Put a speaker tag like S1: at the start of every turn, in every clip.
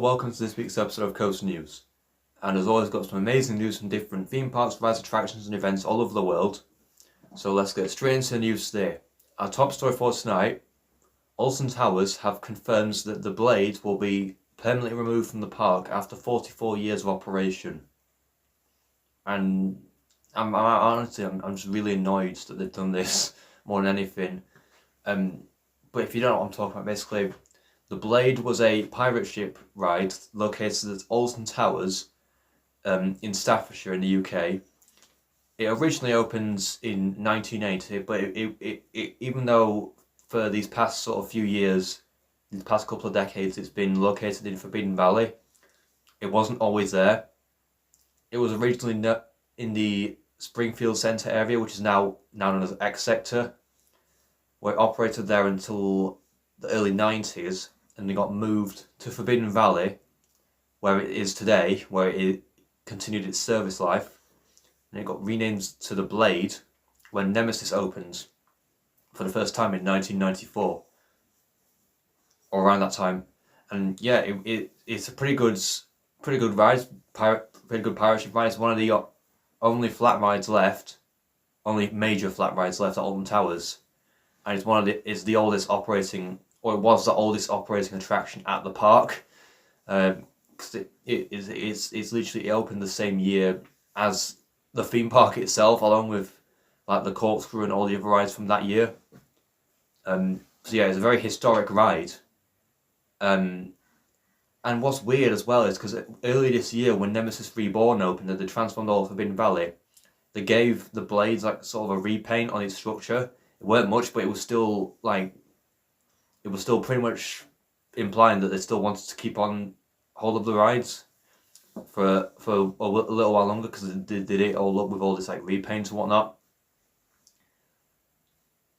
S1: welcome to this week's episode of Coast News. And as always, got some amazing news from different theme parks, rides, attractions and events all over the world. So let's get straight into the news today. Our top story for tonight, Alton Towers have confirmed that the blade will be permanently removed from the park after 44 years of operation. And I'm just really annoyed that they've done this more than anything. But if you don't know what I'm talking about, basically, the Blade was a pirate ship ride located at Alton Towers in Staffordshire in the UK. It originally opened in 1980, but it even though for these past sort of few years, these past couple of decades, it's been located in Forbidden Valley, it wasn't always there. It was originally in the Springfield Centre area, which is now known as X Sector, where it operated there until the early 90s, and it got moved to Forbidden Valley, where it is today, where it continued its service life, and it got renamed to the Blade when Nemesis opened for the first time in 1994, or around that time. And yeah, it's a pretty good ride, pretty good pirate ship ride. It's one of the only flat rides left, only major flat rides left at Alton Towers, and it's the oldest operating, or it was the oldest operating attraction at the park, because it's literally, it opened the same year as the theme park itself, along with like the corkscrew and all the other rides from that year. So yeah, it's a very historic ride. And what's weird as well is because earlier this year, when Nemesis Reborn opened at the Transformed All Forbidden Valley, they gave the blades like sort of a repaint on its structure. It weren't much, but it was still pretty much implying that they still wanted to keep on hold of the rides for a little while longer, because they did it all up with all this like repaint and whatnot.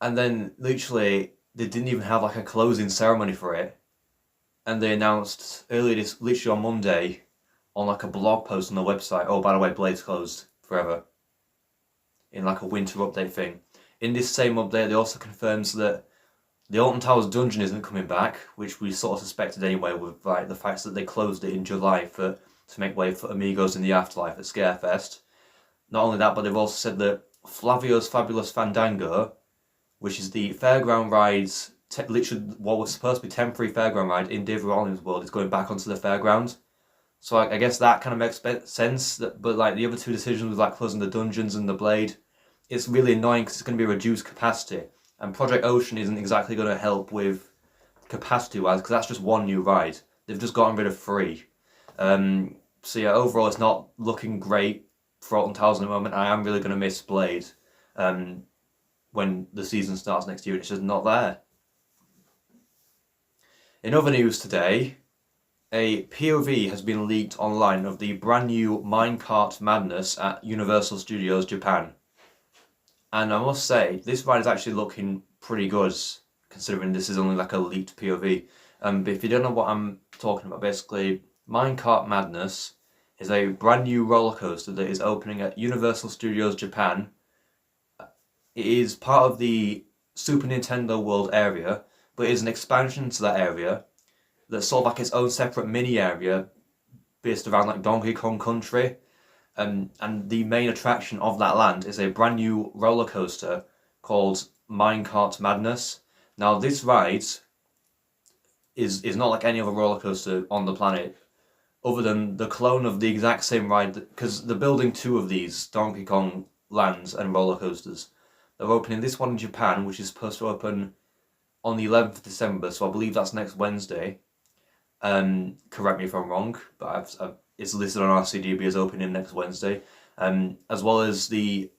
S1: And then literally they didn't even have like a closing ceremony for it, and they announced literally on Monday on like a blog post on the website, oh, by the way, Blade's closed forever, in like a winter update thing. In this same update, they also confirms that the Alton Towers dungeon isn't coming back, which we sort of suspected anyway, with like the fact that they closed it in July to make way for Amigos in the Afterlife at Scarefest. Not only that, but they've also said that Flavio's Fabulous Fandango, which is the fairground rides, literally what was supposed to be temporary fairground ride in David Rawlings' world, is going back onto the fairground. So I guess that kind of makes sense. But like the other two decisions with like closing the dungeons and the Blade, it's really annoying because it's going to be a reduced capacity. And Project Ocean isn't exactly going to help with capacity-wise, because that's just one new ride. They've just gotten rid of 3. So yeah, overall it's not looking great for Alton Towers at the moment. I am really going to miss Blade when the season starts next year. It's just not there. In other news today, a POV has been leaked online of the brand new Minecart Madness at Universal Studios Japan. And I must say, this ride is actually looking pretty good, considering this is only like a leaked POV. But if you don't know what I'm talking about, basically, Minecart Madness is a brand new roller coaster that is opening at Universal Studios Japan. It is part of the Super Nintendo World area, but it is an expansion to that area that's sort of like its own separate mini area based around like Donkey Kong Country. And the main attraction of that land is a brand new roller coaster called Minecart Madness. Now this ride is not like any other roller coaster on the planet, other than the clone of the exact same ride, because they're building 2 of these Donkey Kong lands and roller coasters. They're opening this one in Japan, which is supposed to open on the 11th of December, so I believe that's next Wednesday. Correct me if I'm wrong, but it's listed on RCDB as opening next Wednesday. As well as the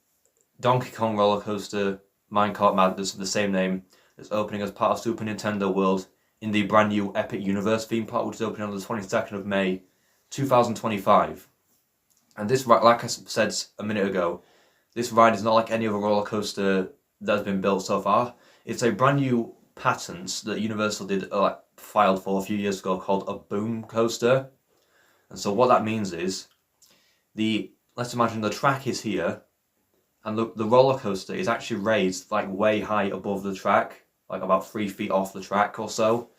S1: Donkey Kong roller coaster Minecart Madness of the same name, that's opening as part of Super Nintendo World in the brand new Epic Universe theme park, which is opening on the 22nd of May 2025. And this ride, like I said a minute ago, this ride is not like any other roller coaster that has been built so far. It's a brand new patent that Universal filed for a few years ago, called a boom coaster. And so what that means is, let's imagine the track is here, and the roller coaster is actually raised like way high above the track, like about 3 feet off the track or so.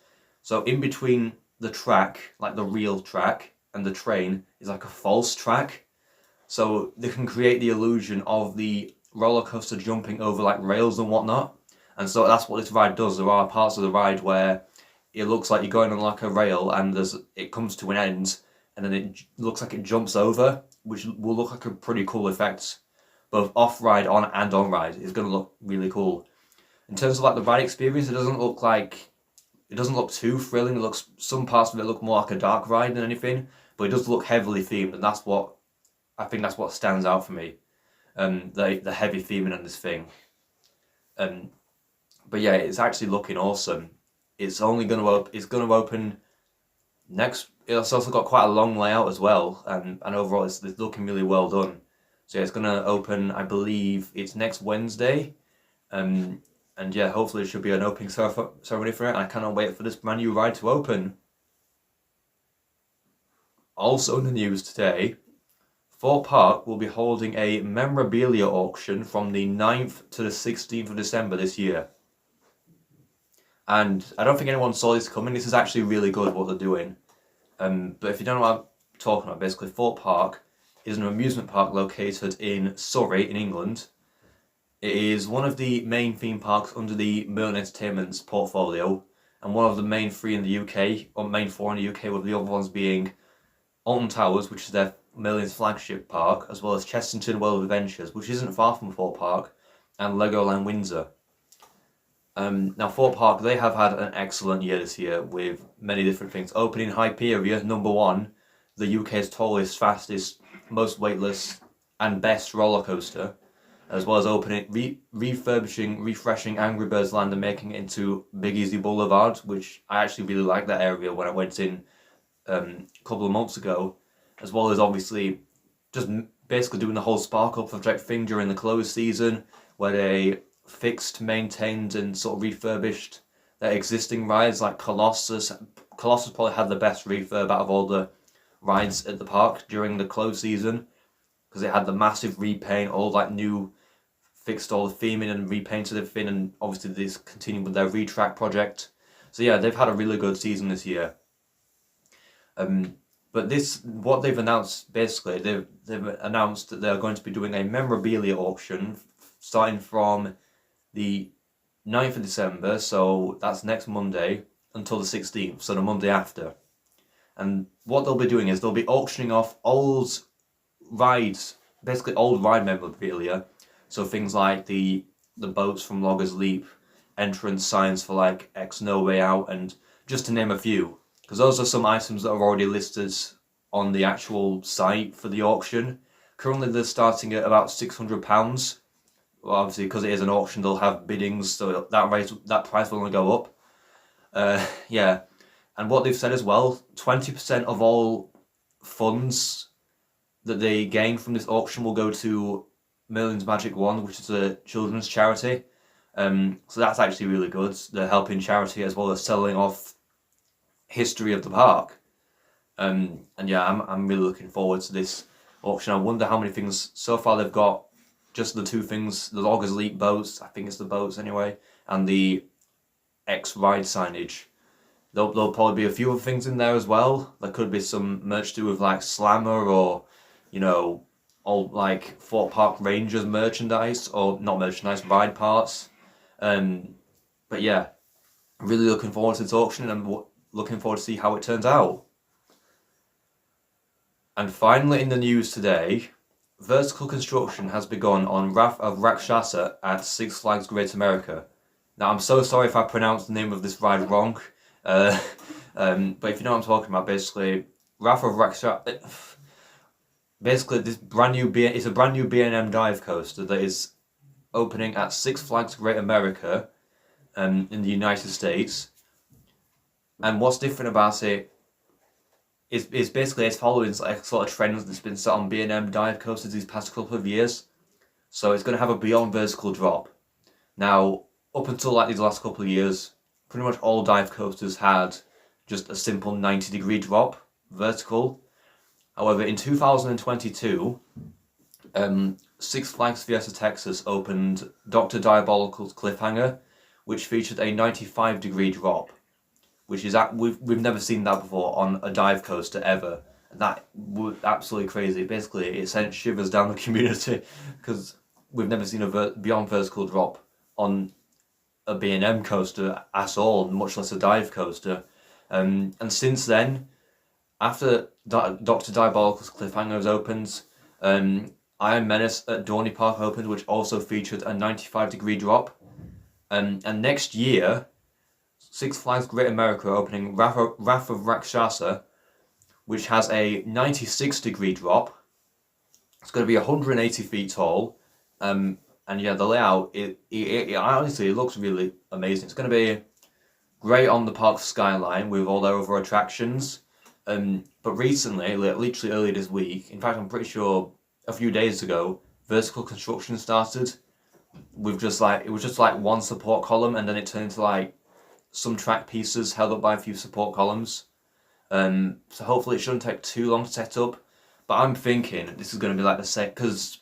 S1: So in between the track, like the real track, and the train is like a false track. So they can create the illusion of the roller coaster jumping over like rails and whatnot. And so that's what this ride does. There are parts of the ride where it looks like you're going on like a rail and it comes to an end and then it looks like it jumps over, which will look like a pretty cool effect. Both off-ride, on and on-ride is going to look really cool. In terms of like the ride experience, it doesn't look too thrilling. It looks, some parts of it look more like a dark ride than anything, but it does look heavily themed, and that's what stands out for me. The heavy theming on this thing. But yeah, it's actually looking awesome. It's going to open next. It's also got quite a long layout as well, and overall it's looking really well done. So yeah, it's going to open, I believe it's next Wednesday. And yeah, hopefully it should be an opening ceremony for it. I cannot wait for this brand new ride to open. Also in the news today, Thorpe Park will be holding a memorabilia auction from the 9th to the 16th of December this year. And I don't think anyone saw this coming. This is actually really good what they're doing. But if you don't know what I'm talking about, basically Thorpe Park is an amusement park located in Surrey in England. It is one of the main theme parks under the Merlin Entertainment's portfolio, and one of the main three in the UK, or main four in the UK, with the other ones being Alton Towers, which is their Merlin's flagship park, as well as Chessington World of Adventures, which isn't far from Thorpe Park, and Legoland Windsor. Now Thorpe Park, they have had an excellent year this year with many different things. Opening Hyperia, #1, the UK's tallest, fastest, most weightless and best roller coaster, as well as refreshing Angry Birds Land and making it into Big Easy Boulevard, which I actually really like that area when I went in a couple of months ago, as well as obviously just basically doing the whole Sparkle project thing during the closed season, where they fixed, maintained and sort of refurbished their existing rides like Colossus. Colossus probably had the best refurb out of all the rides at the park during the closed season, because it had the massive repaint, all like new, fixed all the theming and repainted everything, and obviously this continued with their retrack project. So yeah, they've had a really good season this year. But what they've announced, basically, they've announced that they're going to be doing a memorabilia auction starting from the 9th of December, so that's next Monday, until the 16th, so the Monday after. And what they'll be doing is they'll be auctioning off old rides, basically old ride memorabilia. So things like the boats from Loggers Leap, entrance signs for like X No Way Out, and just to name a few. Because those are some items that are already listed on the actual site for the auction. Currently they're starting at about £600. Well, obviously because it is an auction they'll have biddings, so that price will only go up. Yeah. And what they've said as well, 20% of all funds that they gain from this auction will go to Merlin's Magic Wand, which is a children's charity. So that's actually really good. They're helping charity as well as selling off history of the park. And yeah, I'm really looking forward to this auction. I wonder how many things so far they've got. Just the two things, the Loggers Leap boats, I think it's the boats anyway, and the X Ride signage. There'll probably be a few other things in there as well. There could be some merch to do with like Slammer, or, you know, old like Thorpe Park Rangers merchandise, or not merchandise, ride parts. But yeah, really looking forward to this auction, and looking forward to see how it turns out. And finally in the news today, vertical construction has begun on Wrath of Rakshasa at Six Flags Great America. Now I'm so sorry if I pronounced the name of this ride wrong. But if you know what I'm talking about, basically, Wrath of Rakshasa, basically it's a brand new B&M dive coaster that is opening at Six Flags Great America, in the United States. And what's different about it is basically it's following like sort of trends that's been set on B&M dive coasters these past couple of years. So it's going to have a beyond vertical drop. Now, up until like these last couple of years, pretty much all dive coasters had just a simple 90-degree drop, vertical. However, in 2022, Six Flags Fiesta Texas opened Dr. Diabolical's Cliffhanger, which featured a 95-degree drop. which is we've never seen that before on a dive coaster ever. That was absolutely crazy. Basically, it sent shivers down the community because we've never seen a beyond vertical drop on a B&M coaster at all, much less a dive coaster. And since then, after Dr. Diabolical's Cliffhangers opens, Iron Menace at Dorney Park opened, which also featured a 95-degree drop. And next year, Six Flags Great America opening Wrath of Rakshasa, which has a 96-degree drop. It's going to be 180 feet tall. And yeah, the layout, it honestly, it looks really amazing. It's going to be great on the park skyline with all their other attractions. But recently, literally earlier this week, in fact, I'm pretty sure a few days ago, vertical construction started. With it was just like one support column, and then it turned into like some track pieces held up by a few support columns. So hopefully it shouldn't take too long to set up. But I'm thinking this is going to be like the same, because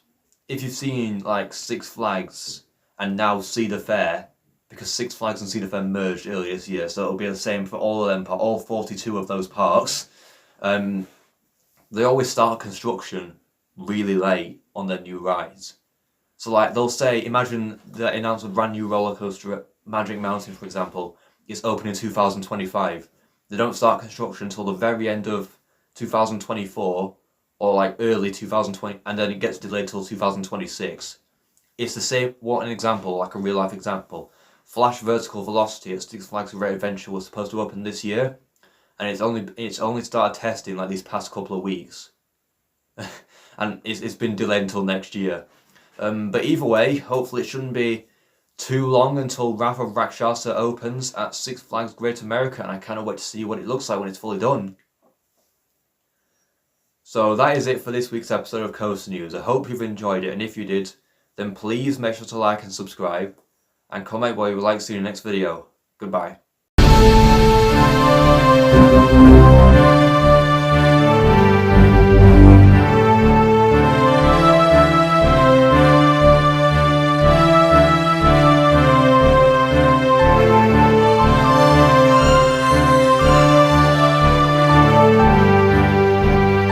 S1: if you've seen like Six Flags and now Cedar Fair, because Six Flags and Cedar Fair merged earlier this year, so it'll be the same for all of them, all 42 of those parks. They always start construction really late on their new rides. So like they'll say, imagine they announce a brand new roller coaster at Magic Mountain, for example, it's opening in 2025. They don't start construction until the very end of 2024 or like early 2020, and then it gets delayed till 2026. It's the same. What an example, like a real life example. Flash Vertical Velocity at Six Flags Great Adventure was supposed to open this year, and it's only started testing like these past couple of weeks, and it's been delayed until next year. But either way, hopefully it shouldn't be too long until Wrath of Rakshasa opens at Six Flags Great America, and I cannot wait to see what it looks like when it's fully done. So that is it for this week's episode of Coaster News. I hope you've enjoyed it, and if you did, then please make sure to like and subscribe, and comment what you would like to see in the next video. Goodbye.